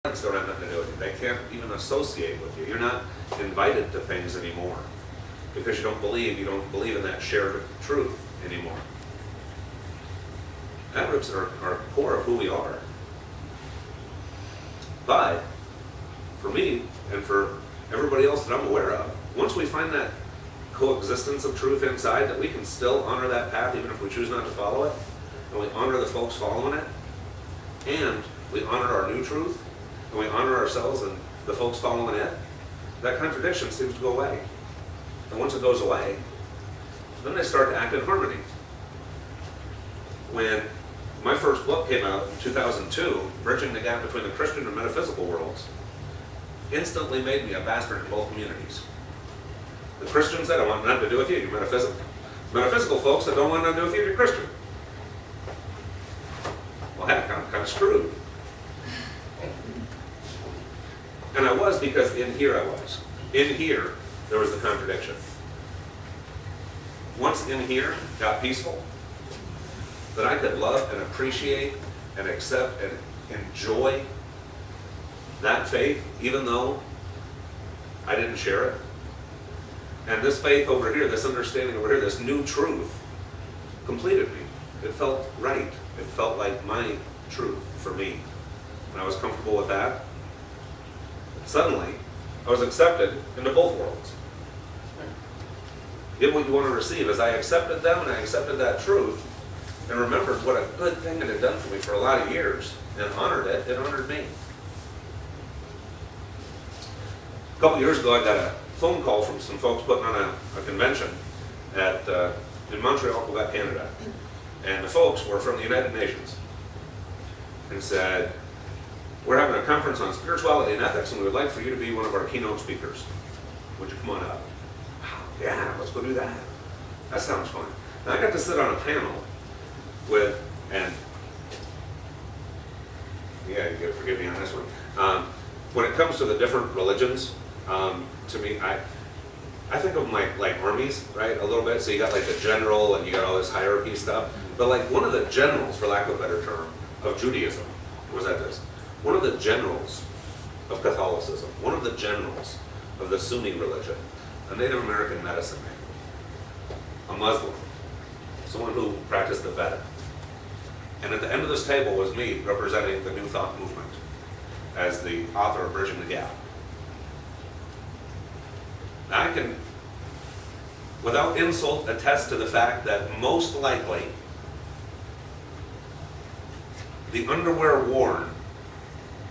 friends don't have nothing to do with you. They can't even associate with you. You're not invited to things anymore because you don't believe in that shared truth anymore. That roots are core of who we are. But for me and for everybody else that I'm aware of, once we find that coexistence of truth inside, that we can still honor that path even if we choose not to follow it, and we honor the folks following it, and we honor our new truth, and we honor ourselves and the folks following it, that contradiction seems to go away. And once it goes away, then they start to act in harmony. When my first book came out in 2002, Bridging the Gap Between the Christian and Metaphysical Worlds, instantly made me a bastard in both communities. The Christian said, I want nothing to do with you, you're metaphysical. Metaphysical folks said, don't want nothing to do with you, you're Christian. Well, heck, I'm kind of screwed. And I was, because in here I was. In here, there was the contradiction. Once in here got peaceful, that I could love and appreciate and accept and enjoy that faith, even though I didn't share it. And this faith over here, this understanding over here, this new truth, completed me. It felt right. It felt like my truth for me. And I was comfortable with that. Suddenly, I was accepted into both worlds. Give what you want to receive. As I accepted them and I accepted that truth, and remembered what a good thing it had done for me for a lot of years, and honored it, it honored me. A couple years ago, I got a phone call from some folks putting on a convention in Montreal, Quebec, Canada. And the folks were from the United Nations. And said, we're having a conference on spirituality and ethics, and we would like for you to be one of our keynote speakers. Would you come on up? Yeah, let's go do that. That sounds fun. And I got to sit on a panel with, and yeah, you gotta forgive me on this one. When it comes to the different religions, to me, I think of them like armies, right, a little bit. So you got like the general, and you got all this hierarchy stuff. But like one of the generals, for lack of a better term, of Judaism, was that this? One of the generals of Catholicism, one of the generals of the Sunni religion, a Native American medicine man, a Muslim, someone who practiced the Veda. And at the end of this table was me representing the New Thought movement as the author of Bridging the Gap. Now I can, without insult, attest to the fact that most likely the underwear worn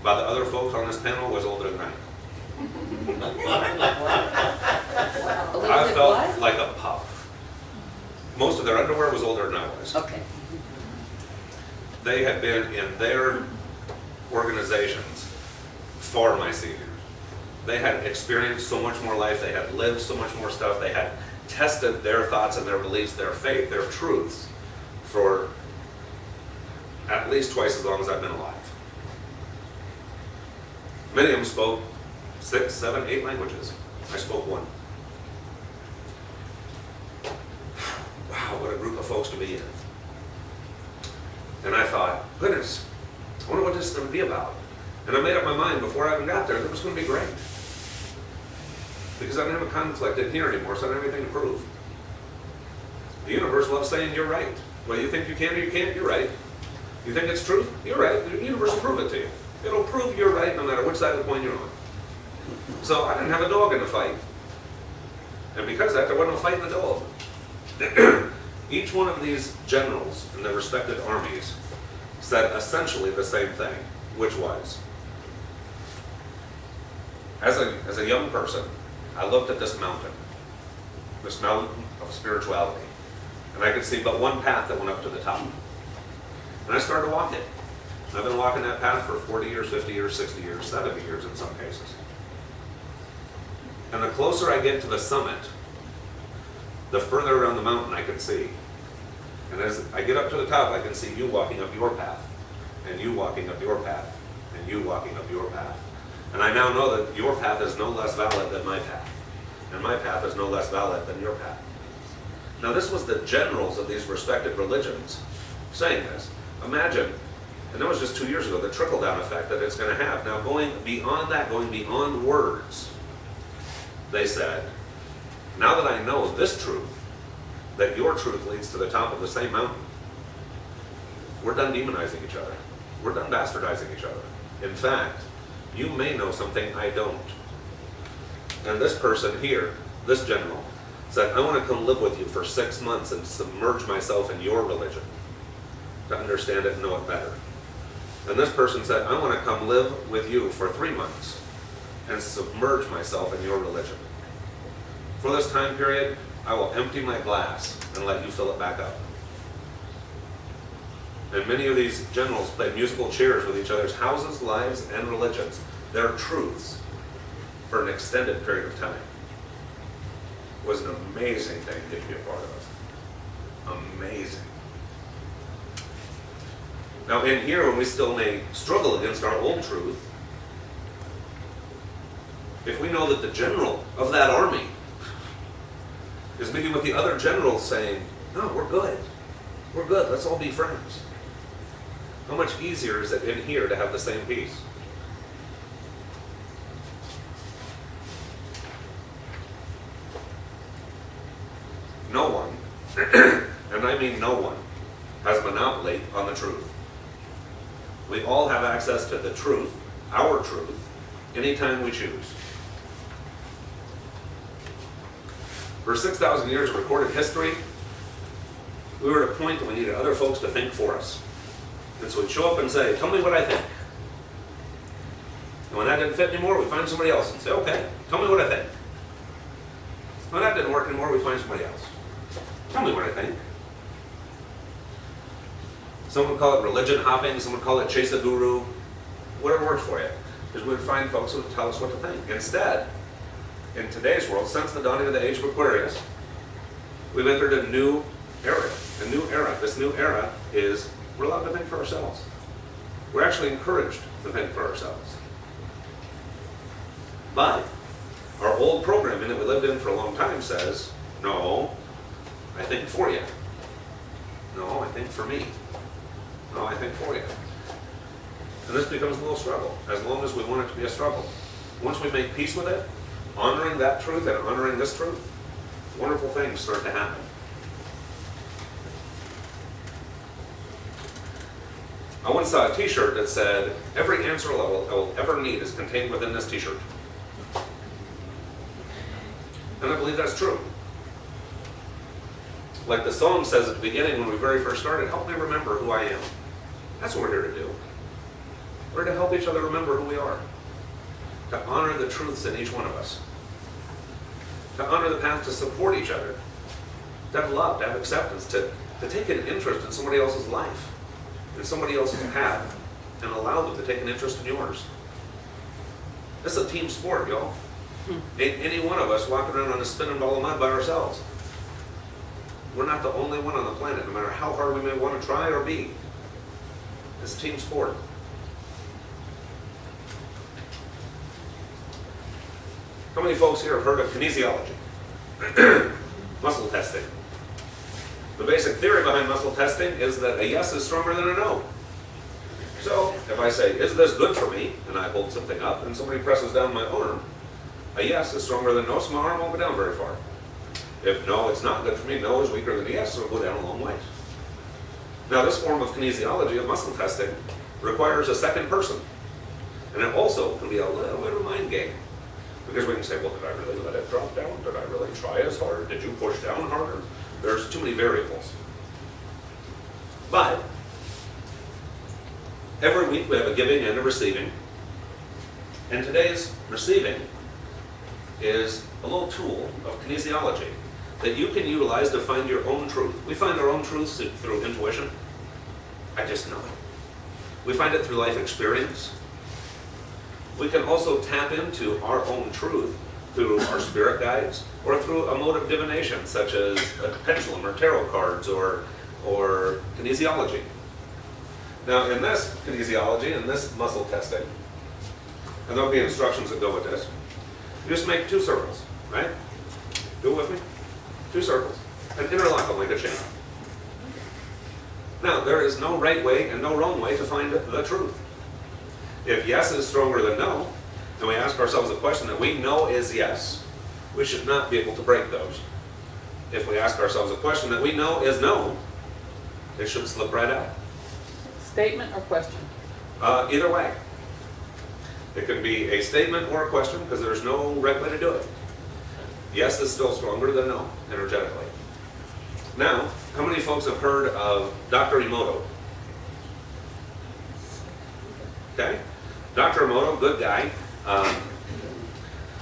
by the other folks on this panel was older than I. I felt like a pup. Most of their underwear was older than I was. Okay. They had been in their organizations far my seniors. They had experienced so much more life, they had lived so much more stuff, they had tested their thoughts and their beliefs, their faith, their truths for at least twice as long as I've been alive. Many of them spoke 6, 7, 8 languages. I spoke 1. Wow, what a group of folks to be in. And I thought, goodness, I wonder what this is going to be about. And I made up my mind before I even got there that it was going to be great. Because I don't have a conflict in here anymore, so I don't have anything to prove. The universe loves saying you're right. Well, you think you can or you can't, you're right. You think it's truth, you're right. The universe will prove it to you. It'll prove you're right no matter which side of the coin you're on. So I didn't have a dog in the fight. And because of that, there wasn't a fight in the dog. Each one of these generals in their respective armies said essentially the same thing, which was, as a young person, I looked at this mountain of spirituality, and I could see but one path that went up to the top. And I started walking. I've been walking that path for 40 years, 50 years, 60 years, 70 years in some cases. And the closer I get to the summit, the further around the mountain I can see. And as I get up to the top, I can see you walking up your path, and you walking up your path, and you walking up your path. And I now know that your path is no less valid than my path, and my path is no less valid than your path. Now this was the generals of these respected religions saying this. Imagine And that was just 2 years ago, the trickle-down effect that it's going to have. Now, going beyond that, going beyond words, they said, now that I know this truth, that your truth leads to the top of the same mountain, we're done demonizing each other. We're done bastardizing each other. In fact, you may know something I don't. And this person here, this general, said, I want to come live with you for 6 months and submerge myself in your religion to understand it and know it better. And this person said, I want to come live with you for 3 months and submerge myself in your religion. For this time period, I will empty my glass and let you fill it back up. And many of these generals played musical chairs with each other's houses, lives, and religions, their truths, for an extended period of time. It was an amazing thing to be a part of. Amazing. Now in here, when we still may struggle against our old truth, if we know that the general of that army is meeting with the other generals saying, no, we're good, let's all be friends. How much easier is it in here to have the same peace? No one, and I mean no one, has monopoly on the truth. We all have access to the truth, our truth, anytime we choose. For 6,000 years of recorded history, we were at a point that we needed other folks to think for us. And so we'd show up and say, tell me what I think. And when that didn't fit anymore, we'd find somebody else and say, okay, tell me what I think. When that didn't work anymore, we'd find somebody else. Tell me what I think. Some would call it religion hopping, some would call it chase a guru, whatever works for you. Because we would find folks who would tell us what to think. Instead, in today's world, since the dawning of the age of Aquarius, we've entered a new era. A new era. This new era is we're allowed to think for ourselves. We're actually encouraged to think for ourselves. But our old programming that we lived in for a long time says, no, I think for you. No, I think for me. No, I think for you. And this becomes a little struggle, as long as we want it to be a struggle. Once we make peace with it, honoring that truth and honoring this truth, wonderful things start to happen. I once saw a t-shirt that said, every answer I will ever need is contained within this t-shirt. And I believe that's true. Like the song says at the beginning when we very first started, help me remember who I am. That's what we're here to do. We're to help each other remember who we are. To honor the truths in each one of us. To honor the path to support each other. To have love, to have acceptance, to take an interest in somebody else's life, in somebody else's path, and allow them to take an interest in yours. This is a team sport, y'all. Ain't any one of us walking around on a spinning ball of mud by ourselves. We're not the only one on the planet, no matter how hard we may want to try or be. It's a team sport. How many folks here have heard of kinesiology? Muscle testing. The basic theory behind muscle testing is that a yes is stronger than a no. So, if I say, is this good for me? And I hold something up and somebody presses down my arm, a yes is stronger than no, so my arm won't go down very far. If no, it's not good for me, no is weaker than a yes, so it'll go down a long way. Now this form of kinesiology, of muscle testing, requires a second person. And it also can be a little bit of a mind game. Because we can say, well, did I really let it drop down? Did I really try as hard? Did you push down harder? There's too many variables. But every week we have a giving and a receiving. And today's receiving is a little tool of kinesiology that you can utilize to find your own truth. We find our own truths through intuition. I just know it. We find it through life experience. We can also tap into our own truth through our spirit guides or through a mode of divination such as a pendulum or tarot cards or kinesiology. Now in this kinesiology, in this muscle testing, and there'll be instructions that go with this, you just make 2 circles, right? Do it with me. 2 circles. And interlock them like a chain. Now, there is no right way and no wrong way to find the truth. If yes is stronger than no, and we ask ourselves a question that we know is yes, we should not be able to break those. If we ask ourselves a question that we know is no, it should slip right out. Statement or question? Either way. It can be a statement or a question because there's no right way to do it. Yes is still stronger than no, energetically. Now, how many folks have heard of Dr. Emoto? Okay? Dr. Emoto, good guy.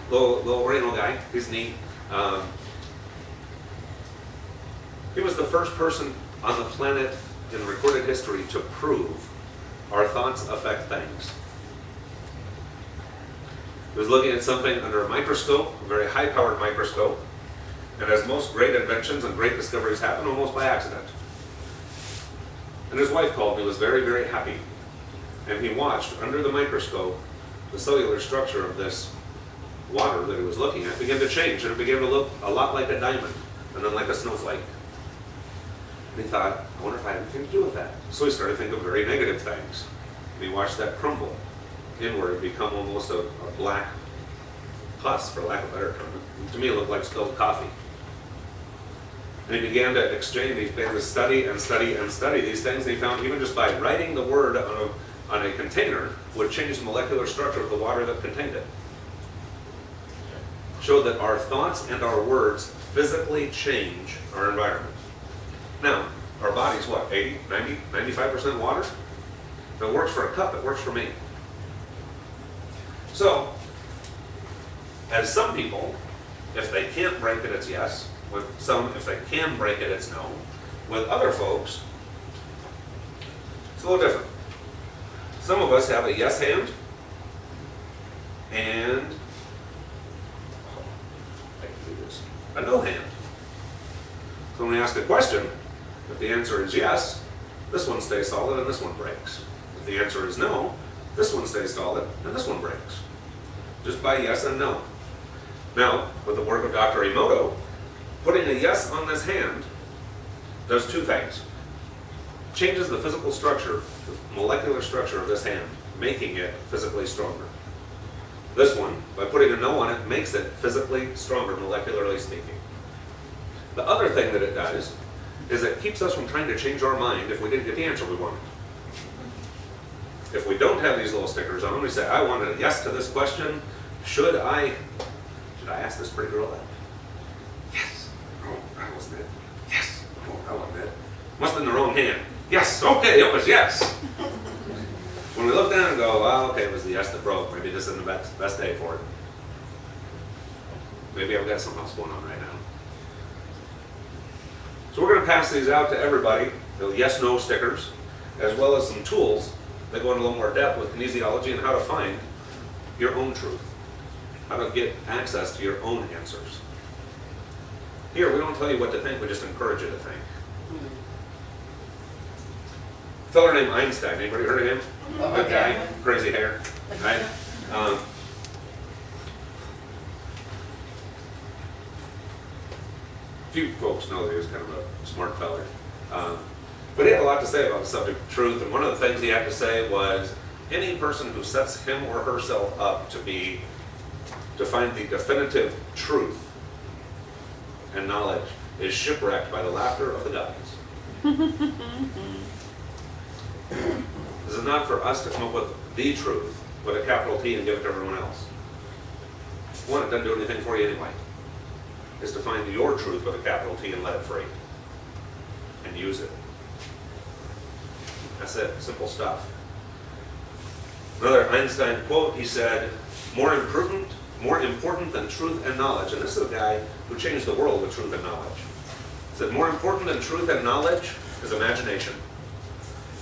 Little Oriental guy. He's neat. He was the first person on the planet in recorded history to prove our thoughts affect things. He was looking at something under a microscope, a very high-powered microscope, and as most great inventions and great discoveries happen almost by accident. And his wife called and he was very, very happy. And he watched under the microscope the cellular structure of this water that he was looking at begin to change, and it began to look a lot like a diamond and then like a snowflake. And he thought, I wonder if I had anything to do with that. So he started to think of very negative things. And he watched that crumble inward and become almost a black pus, for lack of a better term. And to me, it looked like spilled coffee. And he began to exchange, he began to study and study and study these things, and he found even just by writing the word on a container would change the molecular structure of the water that contained it. Showed that our thoughts and our words physically change our environment. Now, our body's what, 80, 90, 95% water? If it works for a cup, it works for me. So, as some people, if they can't break it, it's yes. With some, if they can break it, it's no. With other folks, it's a little different. Some of us have a yes hand, and I can do this, a no hand. So when we ask a question, if the answer is yes, this one stays solid and this one breaks. If the answer is no, this one stays solid and this one breaks. Just by yes and no. Now, with the work of Dr. Emoto, putting a yes on this hand does two things. Changes the physical structure, the molecular structure of this hand, making it physically stronger. This one, by putting a no on it, makes it physically stronger, molecularly speaking. The other thing that it does is it keeps us from trying to change our mind if we didn't get the answer we wanted. If we don't have these little stickers on, we say, I want a yes to this question. Should I ask this pretty girl that? Yes. Oh, that wasn't it. Yes. Oh, that wasn't it. Must have been the wrong hand. Yes. Okay, it was yes. When we look down and go, well, okay, it was the yes that broke. Maybe this isn't the best day for it. Maybe I've got something else going on right now. So we're going to pass these out to everybody, the yes-no stickers, as well as some tools that go into a little more depth with kinesiology and how to find your own truth, how to get access to your own answers. Here, we don't tell you what to think, we just encourage you to think. A fellow named Einstein, anybody heard of him? Good guy, crazy hair, right? Few folks know that he was kind of a smart feller. But he had a lot to say about the subject of truth, and one of the things he had to say was, any person who sets him or herself up to find the definitive truth and knowledge is shipwrecked by the laughter of the gods. This is not for us to come up with the truth with a capital T and give it to everyone else. One, it doesn't do anything for you anyway. Is to find your truth with a capital T and let it free. And use it. That's it. Simple stuff. Another Einstein quote, he said, more important than truth and knowledge. And this is a guy who changed the world with truth and knowledge. He said, more important than truth and knowledge is imagination.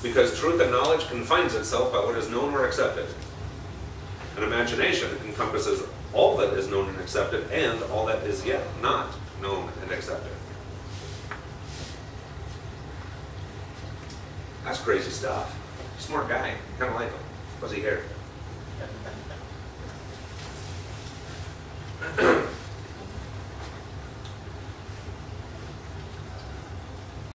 Because truth and knowledge confines itself by what is known or accepted. And imagination encompasses all that is known and accepted and all that is yet not known and accepted. That's crazy stuff. Smart guy. Kind of like him. Fuzzy hair.